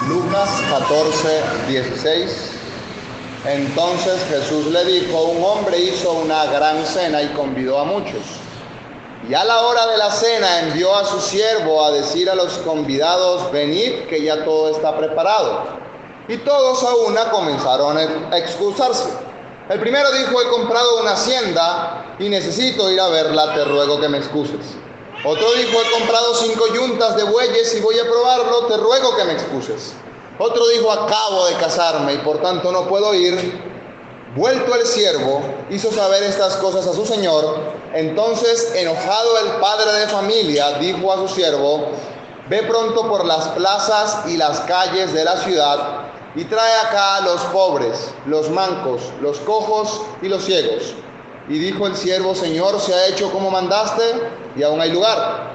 Lucas 14:16. Entonces Jesús le dijo: un hombre hizo una gran cena y convidó a muchos. Y a la hora de la cena envió a su siervo a decir a los convidados: venid, que ya todo está preparado. Y todos a una comenzaron a excusarse. El primero dijo: he comprado una hacienda y necesito ir a verla, te ruego que me excuses. Otro dijo: he comprado 5 yuntas de bueyes y voy a probarlo, te ruego que me excuses. Otro dijo: acabo de casarme y por tanto no puedo ir. Vuelto el siervo, hizo saber estas cosas a su señor. Entonces, enojado el padre de familia, dijo a su siervo: ve pronto por las plazas y las calles de la ciudad y trae acá a los pobres, los mancos, los cojos y los ciegos. Y dijo el siervo: Señor, se ha hecho como mandaste y aún hay lugar.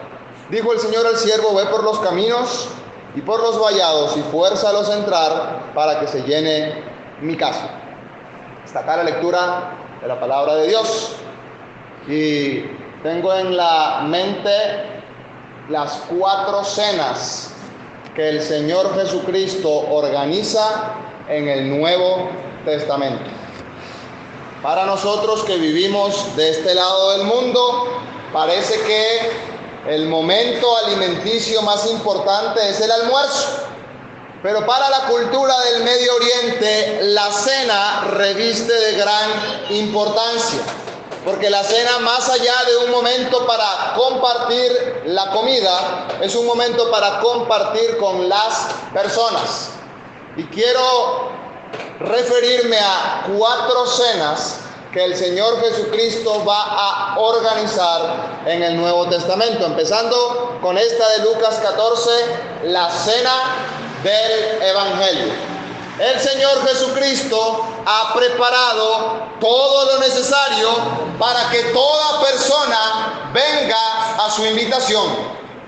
Dijo el Señor al siervo: ve por los caminos y por los vallados y fuérzalos a entrar para que se llene mi casa. Hasta acá la lectura de la palabra de Dios. Y tengo en la mente las 4 cenas que el Señor Jesucristo organiza en el Nuevo Testamento. Para nosotros que vivimos de este lado del mundo, parece que el momento alimenticio más importante es el almuerzo. Pero para la cultura del Medio Oriente, la cena reviste de gran importancia. Porque la cena, más allá de un momento para compartir la comida, es un momento para compartir con las personas. Y quiero referirme a 4 cenas que el Señor Jesucristo va a organizar en el Nuevo Testamento. Empezando con esta de Lucas 14, la cena del Evangelio. El Señor Jesucristo ha preparado todo lo necesario para que toda persona venga a su invitación,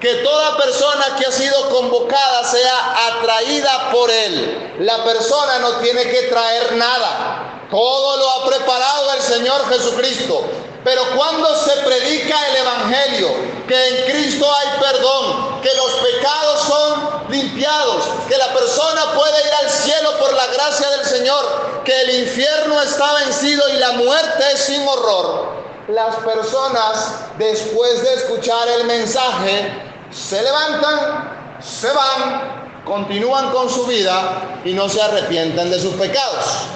que toda persona que ha sido convocada sea atraída por Él. La persona no tiene que traer nada, todo lo ha preparado el Señor Jesucristo. Pero cuando se predica el Evangelio, que en Cristo hay perdón, que los pecados son limpiados, que la persona puede ir al cielo por la gracia del Señor, que el infierno está vencido y la muerte es sin horror, las personas, después de escuchar el mensaje, se levantan, se van, continúan con su vida y no se arrepienten de sus pecados.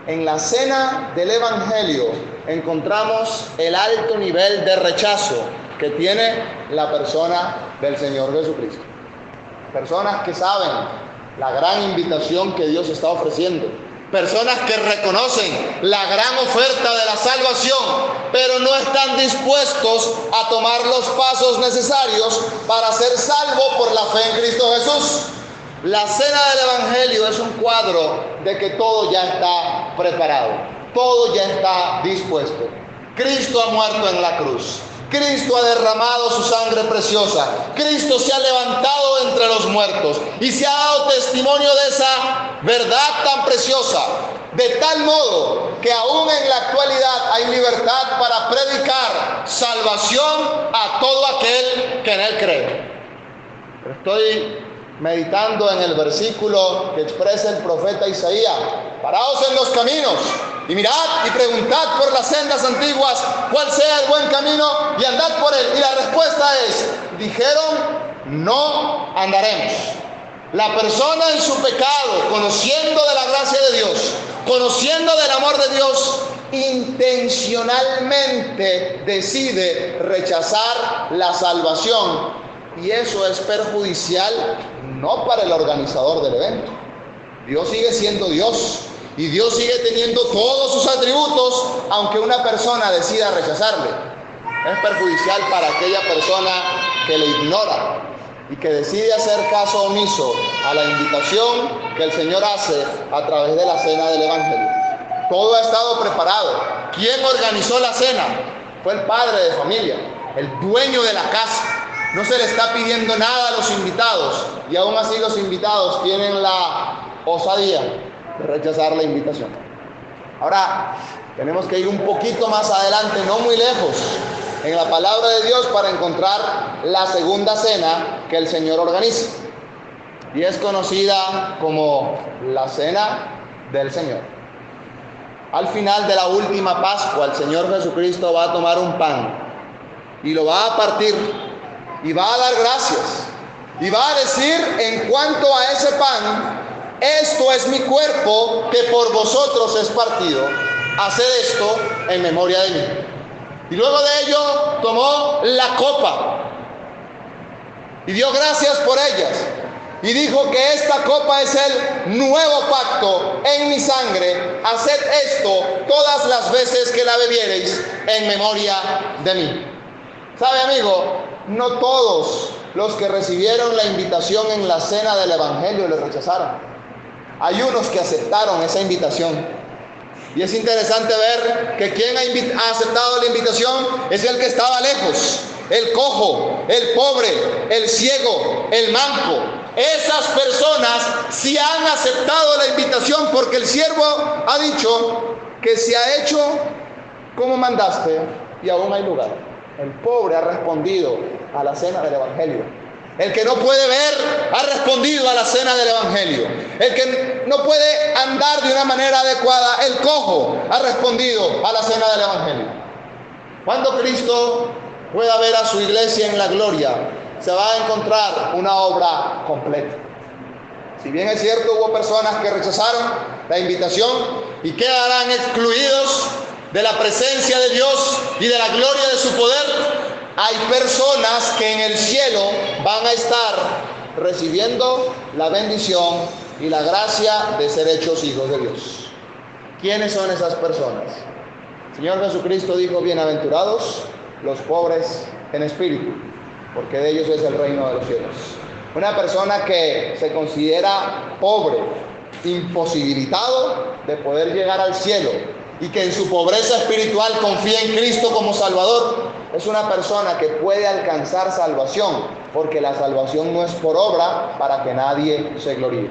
En la cena del Evangelio encontramos el alto nivel de rechazo que tiene la persona del Señor Jesucristo. Personas que saben la gran invitación que Dios está ofreciendo. Personas que reconocen la gran oferta de la salvación, pero no están dispuestos a tomar los pasos necesarios para ser salvos por la fe en Cristo Jesús. La cena del Evangelio es un cuadro de que todo ya está preparado, todo ya está dispuesto. Cristo ha muerto en la cruz, Cristo ha derramado su sangre preciosa, Cristo se ha levantado entre los muertos y se ha dado testimonio de esa verdad tan preciosa, de tal modo que aún en la actualidad hay libertad para predicar salvación a todo aquel que en Él cree. Estoy meditando en el versículo que expresa el profeta Isaías: paraos en los caminos y mirad y preguntad por las sendas antiguas cuál sea el buen camino y andad por él. Y la respuesta es: dijeron, no andaremos. La persona en su pecado, conociendo de la gracia de Dios, conociendo del amor de Dios, intencionalmente decide rechazar la salvación. Y eso es perjudicial no para el organizador del evento. Dios sigue siendo Dios y Dios sigue teniendo todos sus atributos, aunque una persona decida rechazarle. Es perjudicial para aquella persona que le ignora y que decide hacer caso omiso a la invitación que el Señor hace a través de la cena del Evangelio. Todo ha estado preparado. ¿Quién organizó la cena? Fue el padre de familia, el dueño de la casa. No se le está pidiendo nada a los invitados y aún así los invitados tienen la osadía de rechazar la invitación. Ahora, tenemos que ir un poquito más adelante, no muy lejos, en la palabra de Dios para encontrar la segunda cena que el Señor organiza. y es conocida como la Cena del Señor. Al final de la última Pascua, el Señor Jesucristo va a tomar un pan y lo va a partir y va a dar gracias y va a decir en cuanto a ese pan: esto es mi cuerpo que por vosotros es partido, haced esto en memoria de mí. Y luego de ello tomó la copa y dio gracias por ellas y dijo que esta copa es el nuevo pacto en mi sangre, haced esto todas las veces que la bebiereis en memoria de mí. ¿Sabe, amigo? No todos los que recibieron la invitación en la cena del Evangelio le rechazaron. Hay unos que aceptaron esa invitación. Y es interesante ver que quien ha aceptado la invitación es el que estaba lejos: el cojo, el pobre, el ciego, el manco. Esas personas sí han aceptado la invitación, porque el siervo ha dicho que se ha hecho como mandaste y aún hay lugar. El pobre ha respondido a la cena del Evangelio. El que no puede ver ha respondido a la cena del Evangelio. El que no puede andar de una manera adecuada, el cojo, ha respondido a la cena del Evangelio. Cuando Cristo pueda ver a su iglesia en la gloria, se va a encontrar una obra completa. Si bien es cierto, hubo personas que rechazaron la invitación y quedarán excluidos de la presencia de Dios y de la gloria de su poder, hay personas que en el cielo van a estar recibiendo la bendición y la gracia de ser hechos hijos de Dios. ¿Quiénes son esas personas? El Señor Jesucristo dijo: bienaventurados los pobres en espíritu, porque de ellos es el reino de los cielos. Una persona que se considera pobre, imposibilitado de poder llegar al cielo, y que en su pobreza espiritual confía en Cristo como Salvador, es una persona que puede alcanzar salvación, porque la salvación no es por obra para que nadie se gloríe.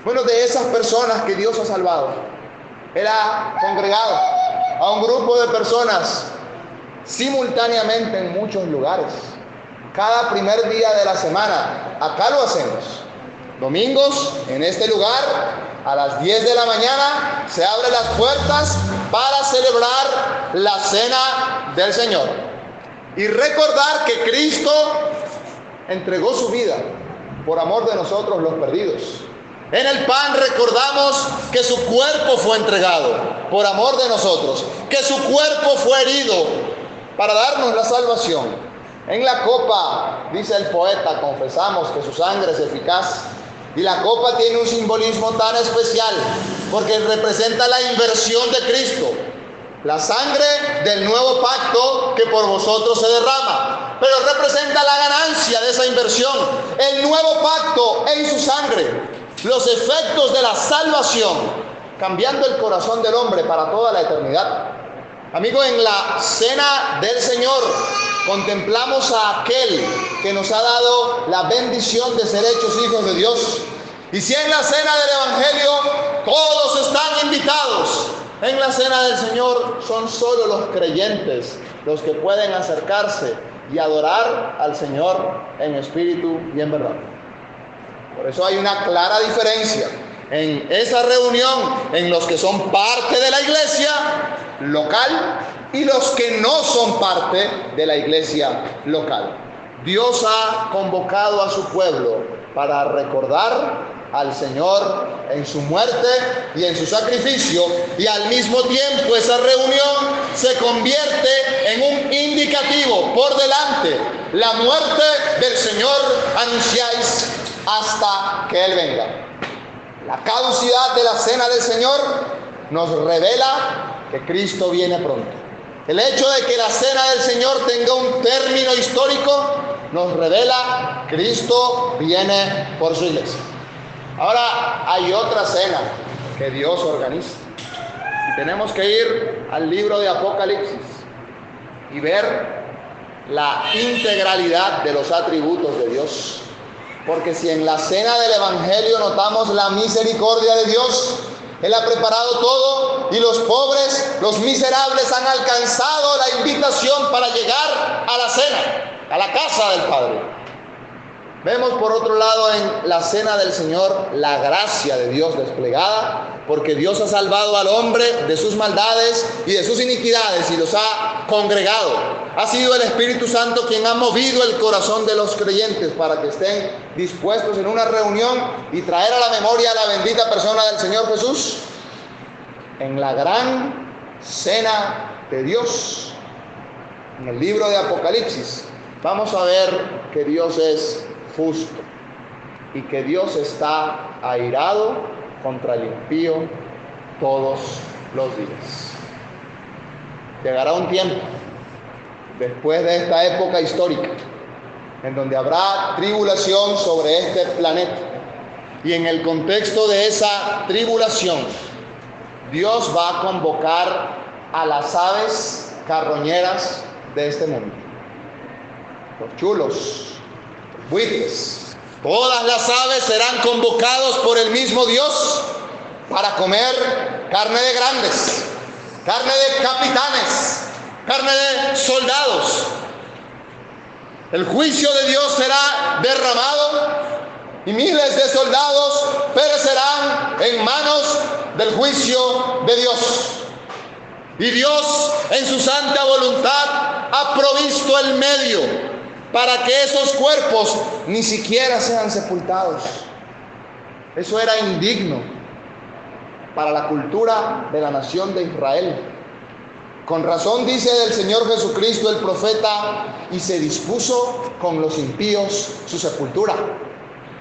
Bueno, de esas personas que Dios ha salvado, Él ha congregado a un grupo de personas simultáneamente en muchos lugares. Cada primer día de la semana, acá lo hacemos. Domingos, en este lugar, a las 10 de la mañana, se abren las puertas para celebrar la cena del Señor y recordar que Cristo entregó su vida por amor de nosotros los perdidos. En el pan recordamos que su cuerpo fue entregado por amor de nosotros, que su cuerpo fue herido para darnos la salvación. En la copa, dice el poeta, confesamos que su sangre es eficaz. Y la copa tiene un simbolismo tan especial porque representa la inversión de Cristo, la sangre del nuevo pacto que por vosotros se derrama, pero representa la ganancia de esa inversión, el nuevo pacto en su sangre, los efectos de la salvación, cambiando el corazón del hombre para toda la eternidad. Amigo, en la cena del Señor contemplamos a aquel que nos ha dado la bendición de ser hechos hijos de Dios. Y si en la cena del Evangelio todos están invitados, en la cena del Señor son solo los creyentes los que pueden acercarse y adorar al Señor en espíritu y en verdad. Por eso hay una clara diferencia en esa reunión en los que son parte de la iglesia local y los que no son parte de la iglesia local. Dios ha convocado a su pueblo para recordar al Señor en su muerte y en su sacrificio, y al mismo tiempo esa reunión se convierte en un indicativo por delante: la muerte del Señor anunciáis hasta que Él venga. La caducidad de la cena del Señor nos revela que Cristo viene pronto. El hecho de que la cena del Señor tenga un término histórico nos revela que Cristo viene por su iglesia. Ahora hay otra cena que Dios organiza. Y tenemos que ir al libro de Apocalipsis y ver la integralidad de los atributos de Dios. Porque si en la cena del Evangelio notamos la misericordia de Dios, Él ha preparado todo y los pobres, los miserables han alcanzado la invitación para llegar a la cena, a la casa del Padre. Vemos por otro lado en la cena del Señor la gracia de Dios desplegada, porque Dios ha salvado al hombre de sus maldades y de sus iniquidades y los ha congregado. Ha sido el Espíritu Santo quien ha movido el corazón de los creyentes para que estén dispuestos en una reunión y traer a la memoria a la bendita persona del Señor Jesús en la gran cena de Dios. En el libro de Apocalipsis vamos a ver que Dios es justo y que Dios está airado contra el impío todos los días. Llegará un tiempo después de esta época histórica en donde habrá tribulación sobre este planeta, y en el contexto de esa tribulación Dios va a convocar a las aves carroñeras de este mundo, los chulos, buitres, todas las aves serán convocados por el mismo Dios para comer carne de grandes, carne de capitanes, carne de soldados. El juicio de Dios será derramado y miles de soldados perecerán en manos del juicio de Dios. Y Dios, en su santa voluntad, ha provisto el medio para que esos cuerpos ni siquiera sean sepultados. Eso era indigno para la cultura de la nación de Israel. Con razón dice del Señor Jesucristo el profeta: y se dispuso con los impíos su sepultura.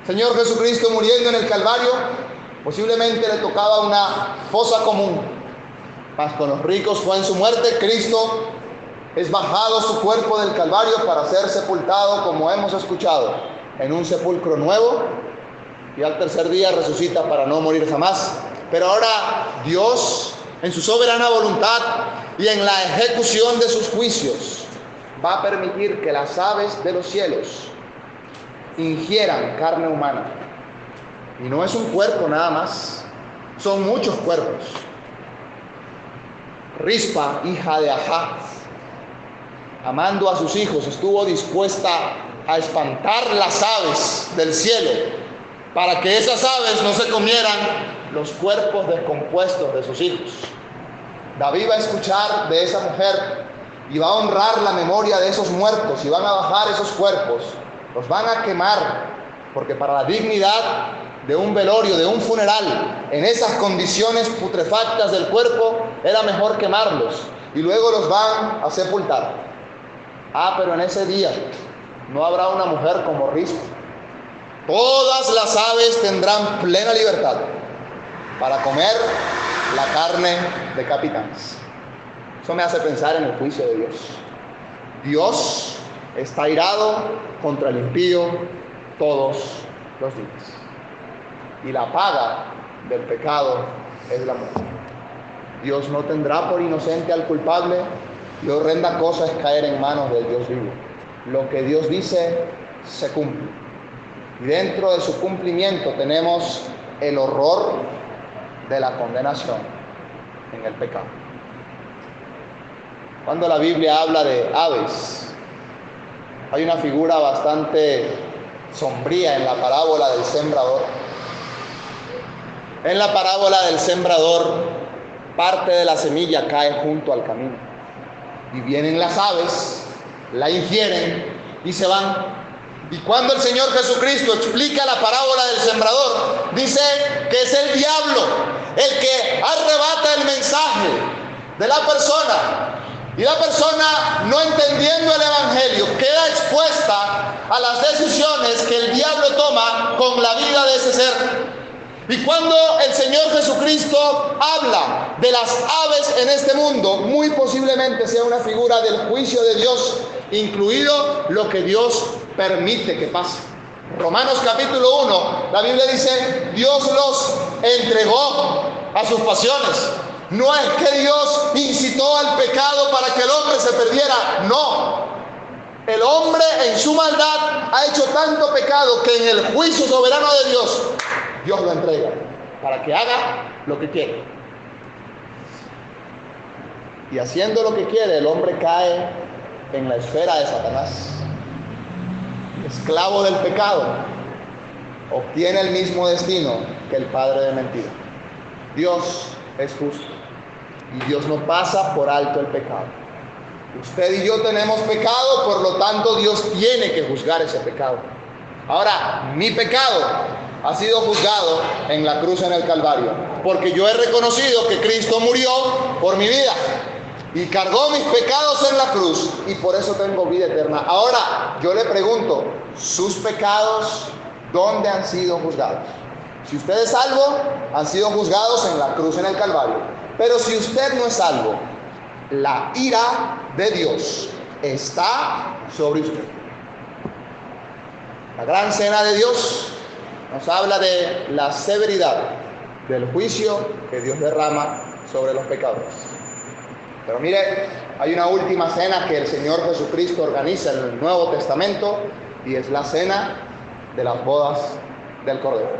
Señor Jesucristo, muriendo en el Calvario, posiblemente le tocaba una fosa común, mas con los ricos fue en su muerte. Cristo es bajado su cuerpo del Calvario para ser sepultado, como hemos escuchado, en un sepulcro nuevo, y al tercer día resucita para no morir jamás. Pero ahora Dios, en su soberana voluntad y en la ejecución de sus juicios, va a permitir que las aves de los cielos ingieran carne humana. Y no es un cuerpo nada más, son muchos cuerpos. Rispa, hija de Ajá, amando a sus hijos, estuvo dispuesta a espantar las aves del cielo para que esas aves no se comieran los cuerpos descompuestos de sus hijos. David va a escuchar de esa mujer y va a honrar la memoria de esos muertos, y van a bajar esos cuerpos, los van a quemar, porque para la dignidad de un velorio, de un funeral, en esas condiciones putrefactas del cuerpo, era mejor quemarlos y luego los van a sepultar. Pero en ese día no habrá una mujer como Rispa. Todas las aves tendrán plena libertad para comer la carne de capitanes. Eso me hace pensar en el juicio de Dios. Dios está airado contra el impío todos los días. Y la paga del pecado es la muerte. Dios no tendrá por inocente al culpable, y horrenda cosa es caer en manos del Dios vivo. Lo que Dios dice se cumple. Y dentro de su cumplimiento tenemos el horror de la condenación en el pecado. Cuando la Biblia habla de aves, hay una figura bastante sombría en la parábola del sembrador. En la parábola del sembrador, parte de la semilla cae junto al camino, y vienen las aves, la ingieren y se van. Y cuando el Señor Jesucristo explica la parábola del sembrador, dice que es el diablo el que arrebata el mensaje de la persona, y la persona, no entendiendo el evangelio, queda expuesta a las decisiones que el diablo toma con la vida de ese ser. Y cuando el Señor Jesucristo habla de las aves en este mundo, muy posiblemente sea una figura del juicio de Dios, incluido lo que Dios permite que pase. Romanos capítulo 1, la Biblia dice: Dios los entregó a sus pasiones. No es que Dios incitó al pecado para que el hombre se perdiera, no. El hombre en su maldad ha hecho tanto pecado que en el juicio soberano de Dios, Dios lo entrega para que haga lo que quiere. Y haciendo lo que quiere, el hombre cae en la esfera de Satanás. esclavo del pecado, obtiene el mismo destino que el padre de mentira. Dios es justo y Dios no pasa por alto el pecado. Usted y yo tenemos pecado, por lo tanto Dios tiene que juzgar ese pecado. Ahora, mi pecado ha sido juzgado en la cruz en el Calvario, porque yo he reconocido que Cristo murió por mi vida y cargó mis pecados en la cruz, y por eso tengo vida eterna. Ahora, yo le pregunto, ¿sus pecados dónde han sido juzgados? Si usted es salvo, han sido juzgados en la cruz en el Calvario. Pero si usted no es salvo, la ira de Dios está sobre usted. La gran cena de Dios nos habla de la severidad del juicio que Dios derrama sobre los pecadores. Pero mire, hay una última cena que el Señor Jesucristo organiza en el Nuevo Testamento, y es la cena de las bodas del Cordero.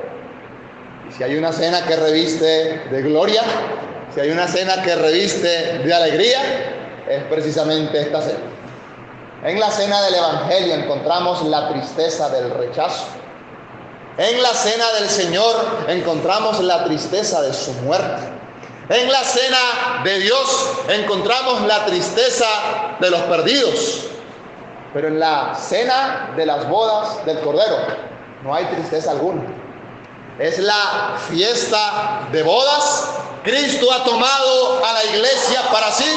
Y si hay una cena que reviste de gloria, si hay una cena que reviste de alegría, es precisamente esta cena. En la cena del Evangelio encontramos la tristeza del rechazo. En la cena del Señor encontramos la tristeza de su muerte. En la cena de Dios encontramos la tristeza de los perdidos. Pero en la cena de las bodas del Cordero no hay tristeza alguna. Es la fiesta de bodas. Cristo ha tomado a la iglesia para sí,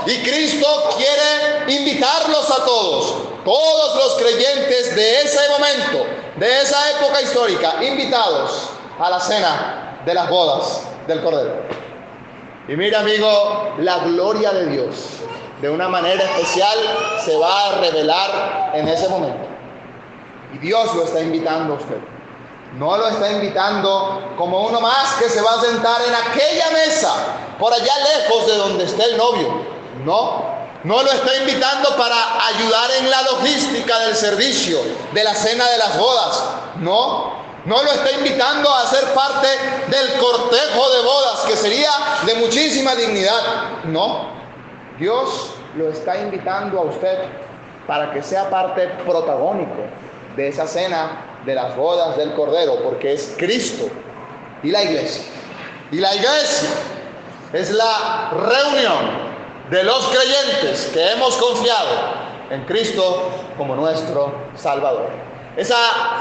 y Cristo quiere invitarlos a todos los creyentes de ese momento, de esa época histórica, invitados a la cena de las bodas del Cordero. Y mira, amigo, la gloria de Dios de una manera especial se va a revelar en ese momento. Y Dios lo está invitando a usted. No lo está invitando como uno más que se va a sentar en aquella mesa, por allá lejos de donde esté el novio. No lo está invitando para ayudar en la logística del servicio, de la cena de las bodas. No lo está invitando a ser parte del cortejo de bodas, que sería de muchísima dignidad. No, Dios lo está invitando a usted para que sea parte protagónico de esa cena de las bodas del Cordero, porque es Cristo y la iglesia. Y la iglesia es la reunión de los creyentes que hemos confiado en Cristo como nuestro Salvador. Esa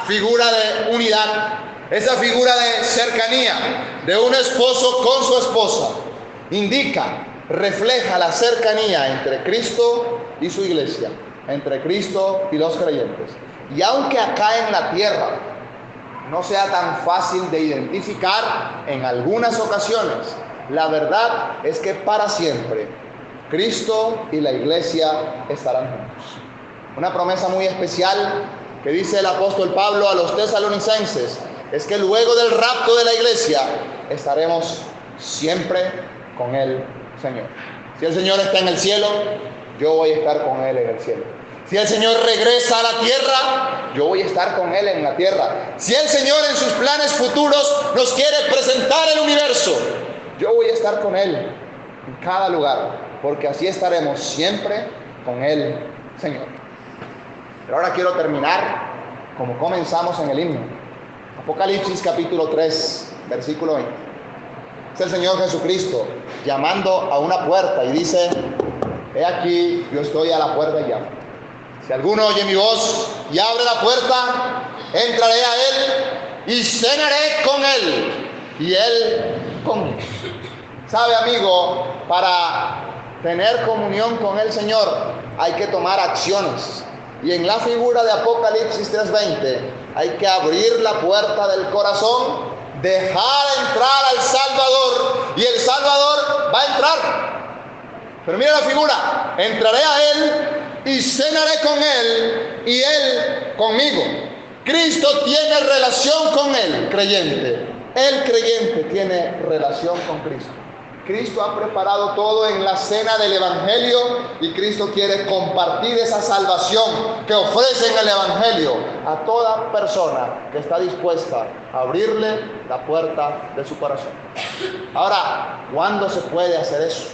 figura de unidad, esa figura de cercanía de un esposo con su esposa, refleja la cercanía entre Cristo y su iglesia, entre Cristo y los creyentes. Y aunque acá en la tierra no sea tan fácil de identificar en algunas ocasiones, la verdad es que para siempre Cristo y la iglesia estarán juntos. Una promesa muy especial que dice el apóstol Pablo a los tesalonicenses es que luego del rapto de la iglesia estaremos siempre con el Señor. Si el Señor está en el cielo, yo voy a estar con Él en el cielo. Si el Señor regresa a la tierra, yo voy a estar con Él en la tierra. Si el Señor en sus planes futuros nos quiere presentar el universo, yo voy a estar con Él en cada lugar, porque así estaremos siempre con el Señor. Pero ahora quiero terminar como comenzamos en el himno. Apocalipsis capítulo 3, versículo 20. Es el Señor Jesucristo llamando a una puerta y dice: he aquí, yo estoy a la puerta y llamo. Si alguno oye mi voz y abre la puerta, entraré a él y cenaré con él y él conmigo. ¿Sabe, amigo? Para tener comunión con el Señor hay que tomar acciones. Y en la figura de Apocalipsis 3:20 hay que abrir la puerta del corazón, dejar entrar al Salvador, y el Salvador va a entrar. Pero mira la figura: entraré a él y cenaré con él y él conmigo. Cristo tiene relación con el creyente. El creyente tiene relación con Cristo. Cristo ha preparado todo en la cena del Evangelio, y Cristo quiere compartir esa salvación que ofrece en el Evangelio a toda persona que está dispuesta a abrirle la puerta de su corazón. Ahora, ¿cuándo se puede hacer eso?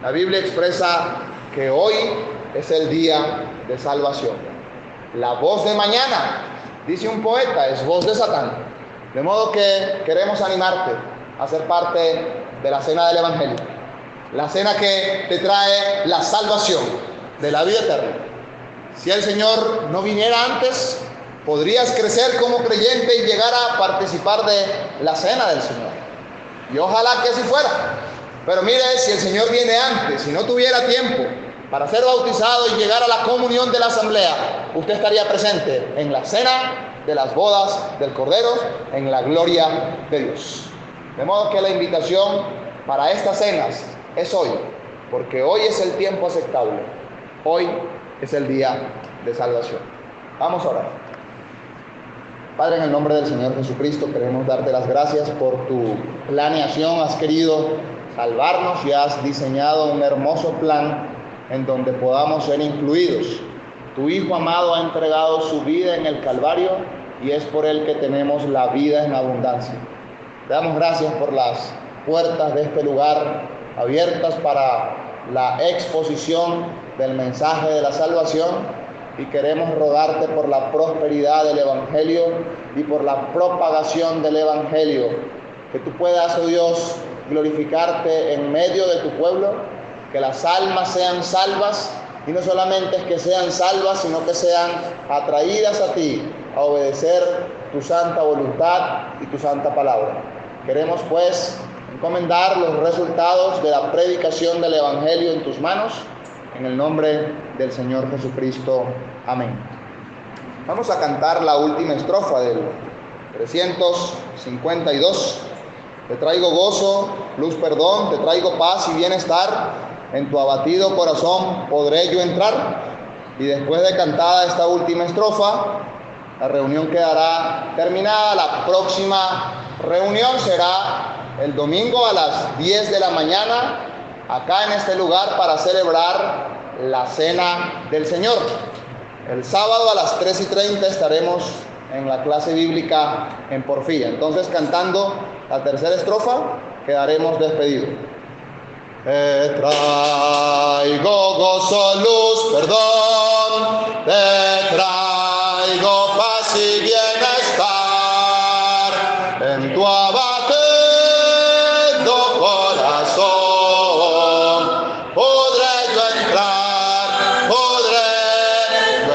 La Biblia expresa que hoy es el día de salvación. la voz de mañana, dice un poeta, es voz de Satán. De modo que queremos animarte a ser parte de la cena del Evangelio, la cena que te trae la salvación de la vida eterna. Si el Señor no viniera antes, podrías crecer como creyente y llegar a participar de la cena del Señor. Y ojalá que así fuera. Pero mire, si el Señor viene antes, si no tuviera tiempo para ser bautizado y llegar a la comunión de la asamblea, usted estaría presente en la cena de las bodas del Cordero, en la gloria de Dios. De modo que la invitación para estas cenas es hoy, porque hoy es el tiempo aceptable. Hoy es el día de salvación. Vamos a orar. Padre, en el nombre del Señor Jesucristo, queremos darte las gracias por tu planeación. Has querido salvarnos y has diseñado un hermoso plan en donde podamos ser incluidos. Tu Hijo amado ha entregado su vida en el Calvario y es por él que tenemos la vida en abundancia. Te damos gracias por las puertas de este lugar abiertas para la exposición del mensaje de la salvación, y queremos rogarte por la prosperidad del Evangelio y por la propagación del Evangelio, que tú puedas, oh Dios, glorificarte en medio de tu pueblo, que las almas sean salvas, y no solamente es que sean salvas, sino que sean atraídas a ti, a obedecer tu santa voluntad y tu santa palabra. Queremos pues encomendar los resultados de la predicación del Evangelio en tus manos, en el nombre del Señor Jesucristo. Amén. Vamos a cantar la última estrofa del 352. Te traigo gozo, luz, perdón, te traigo paz y bienestar, en tu abatido corazón podré yo entrar. Y después de cantada esta última estrofa, la reunión quedará terminada. La próxima reunión será el domingo a las 10 de la mañana, acá en este lugar, para celebrar la Cena del Señor. El sábado a las 3:30 estaremos en la clase bíblica en Porfía. Entonces, cantando la tercera estrofa, quedaremos despedidos. Te traigo gozo, luz, perdón, te traigo paz y bienestar, en tu abatido corazón podré yo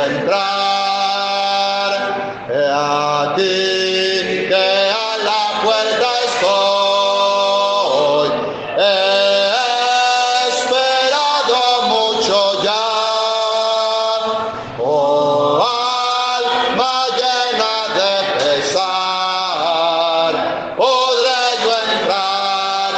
entrar, he aquí que a la puerta estoy, he esperado mucho ya, oh alma llena de pesar, podré yo entrar,